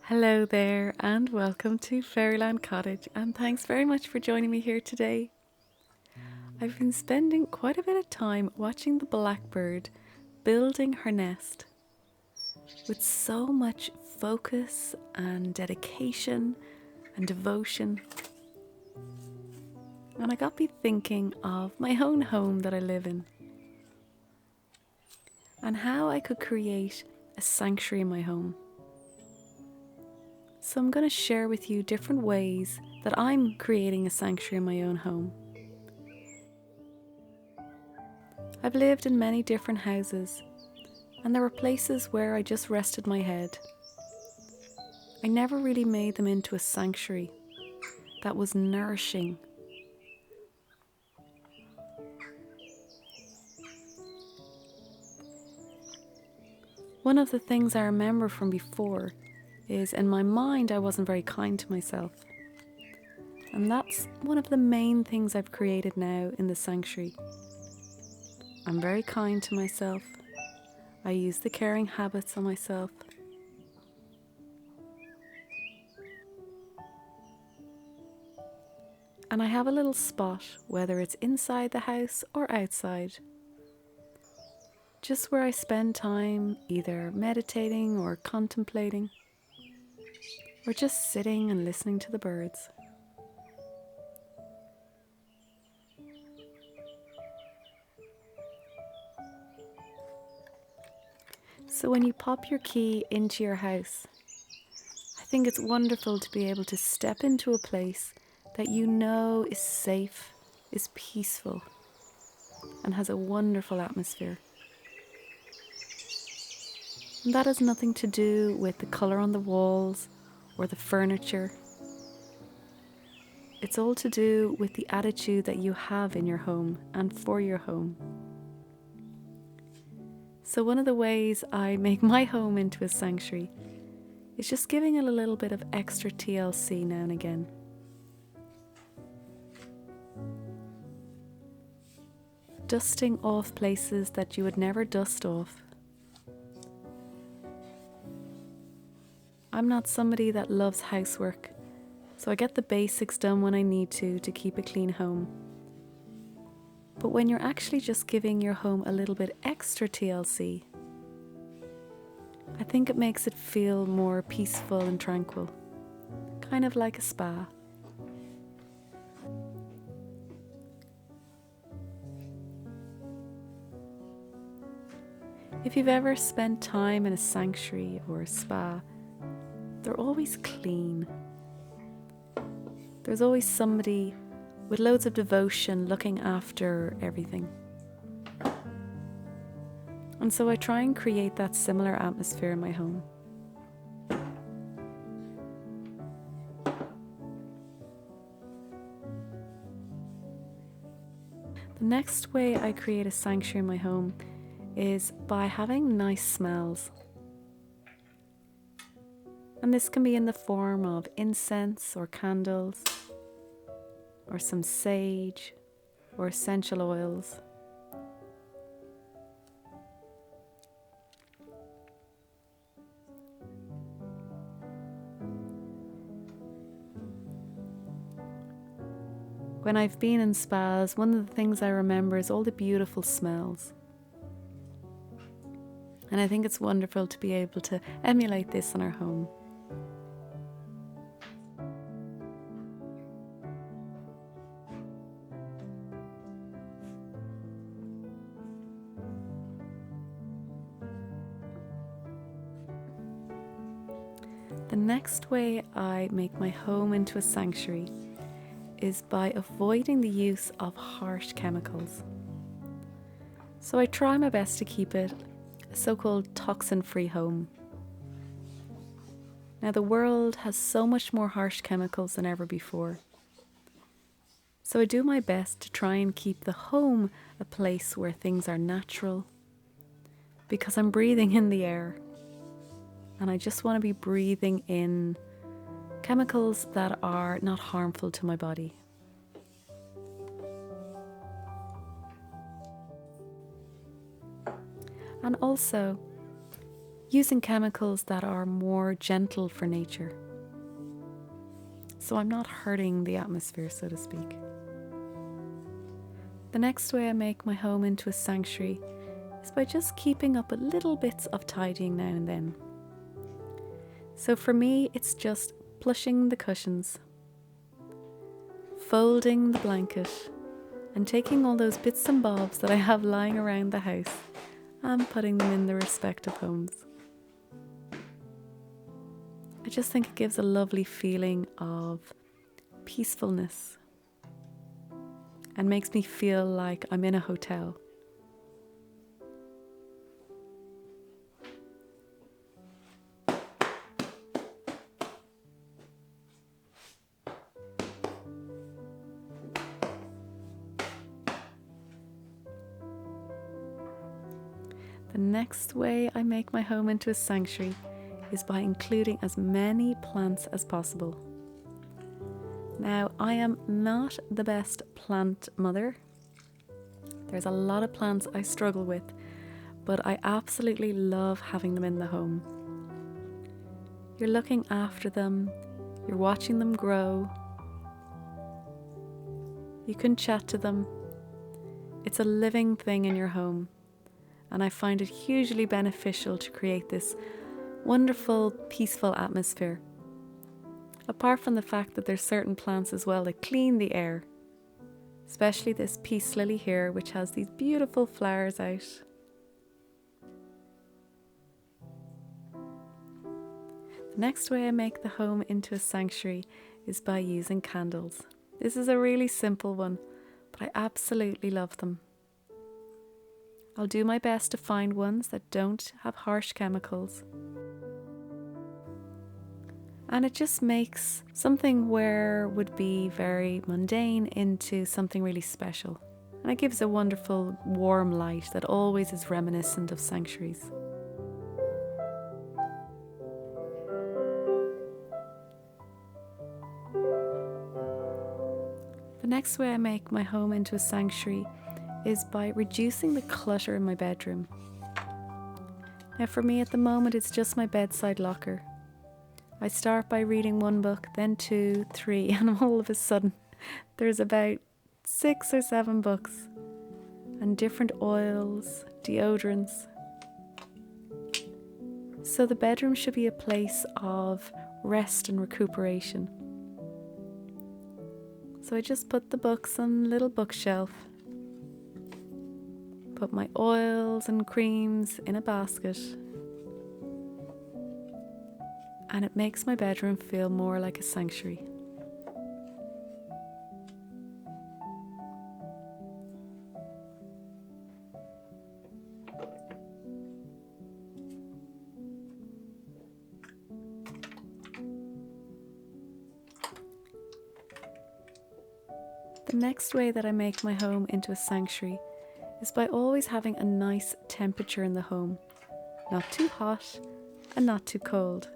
Hello there, and welcome to Fairyland Cottage, and thanks very much for joining me here today. I've been spending quite a bit of time watching the blackbird building her nest with so much focus and dedication and devotion. And I got me thinking of my own home that I live in and how I could create a sanctuary in my home. So I'm going to share with you different ways that I'm creating a sanctuary in my own home. I've lived in many different houses, and there were places where I just rested my head. I never really made them into a sanctuary that was nourishing. One of the things I remember from before is in my mind I wasn't very kind to myself. And that's one of the main things I've created now in the sanctuary. I'm very kind to myself. I use the caring habits on myself. And I have a little spot, whether it's inside the house or outside, just where I spend time either meditating or contemplating, or just sitting and listening to the birds. So when you pop your key into your house, I think it's wonderful to be able to step into a place that you know is safe, is peaceful, and has a wonderful atmosphere. And that has nothing to do with the colour on the walls or the furniture. It's all to do with the attitude that you have in your home and for your home. So one of the ways I make my home into a sanctuary is just giving it a little bit of extra TLC now and again. Dusting off places that you would never dust off. I'm not somebody that loves housework, so I get the basics done when I need to keep a clean home. But when you're actually just giving your home a little bit extra TLC, I think it makes it feel more peaceful and tranquil, kind of like a spa. If you've ever spent time in a sanctuary or a spa, they're always clean. There's always somebody with loads of devotion looking after everything. And so I try and create that similar atmosphere in my home. The next way I create a sanctuary in my home is by having nice smells. And this can be in the form of incense or candles, or some sage or essential oils. When I've been in spas, one of the things I remember is all the beautiful smells. And I think it's wonderful to be able to emulate this in our home. The next way I make my home into a sanctuary is by avoiding the use of harsh chemicals. So I try my best to keep it a so-called toxin-free home. Now the world has so much more harsh chemicals than ever before. So I do my best to try and keep the home a place where things are natural, because I'm breathing in the air. And I just want to be breathing in chemicals that are not harmful to my body. And also, using chemicals that are more gentle for nature. So I'm not hurting the atmosphere, so to speak. The next way I make my home into a sanctuary is by just keeping up with little bits of tidying now and then. So for me, it's just plushing the cushions, folding the blanket, and taking all those bits and bobs that I have lying around the house and putting them in their respective homes. I just think it gives a lovely feeling of peacefulness and makes me feel like I'm in a hotel. The next way I make my home into a sanctuary is by including as many plants as possible. Now, I am not the best plant mother. There's a lot of plants I struggle with, but I absolutely love having them in the home. You're looking after them, you're watching them grow, you can chat to them. It's a living thing in your home, and I find it hugely beneficial to create this wonderful, peaceful atmosphere. Apart from the fact that there's certain plants as well that clean the air, especially this peace lily here, which has these beautiful flowers out. The next way I make the home into a sanctuary is by using candles. This is a really simple one, but I absolutely love them. I'll do my best to find ones that don't have harsh chemicals. And it just makes something where would be very mundane into something really special. And it gives a wonderful warm light that always is reminiscent of sanctuaries. The next way I make my home into a sanctuary is by reducing the clutter in my bedroom. Now for me at the moment it's just my bedside locker. I start by reading one book, then 2, 3, and all of a sudden there's about 6 or 7 books and different oils, deodorants. So the bedroom should be a place of rest and recuperation. So I just put the books on a little bookshelf, put my oils and creams in a basket, and it makes my bedroom feel more like a sanctuary. The next way that I make my home into a sanctuary is by always having a nice temperature in the home, not too hot and not too cold.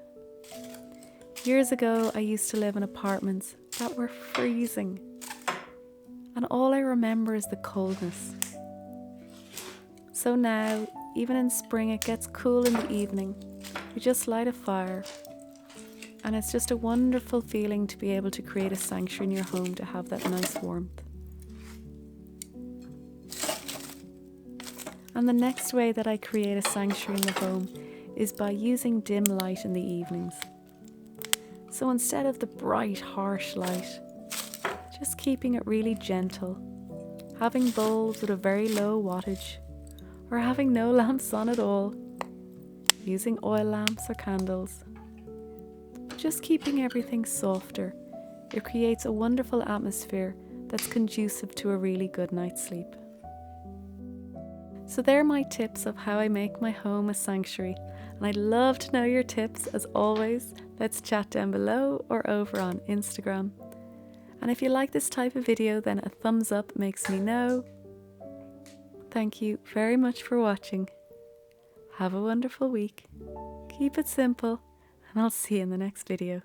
Years ago, I used to live in apartments that were freezing, and all I remember is the coldness. So now, even in spring, it gets cool in the evening. You just light a fire, and it's just a wonderful feeling to be able to create a sanctuary in your home to have that nice warmth. And the next way that I create a sanctuary in the home is by using dim light in the evenings. So instead of the bright, harsh light, just keeping it really gentle, having bulbs with a very low wattage, or having no lamps on at all, using oil lamps or candles. Just keeping everything softer, it creates a wonderful atmosphere that's conducive to a really good night's sleep. So they're my tips of how I make my home a sanctuary, and I'd love to know your tips as always. Let's chat down below or over on Instagram. And if you like this type of video, then a thumbs up makes me know. Thank you very much for watching. Have a wonderful week. Keep it simple, and I'll see you in the next video.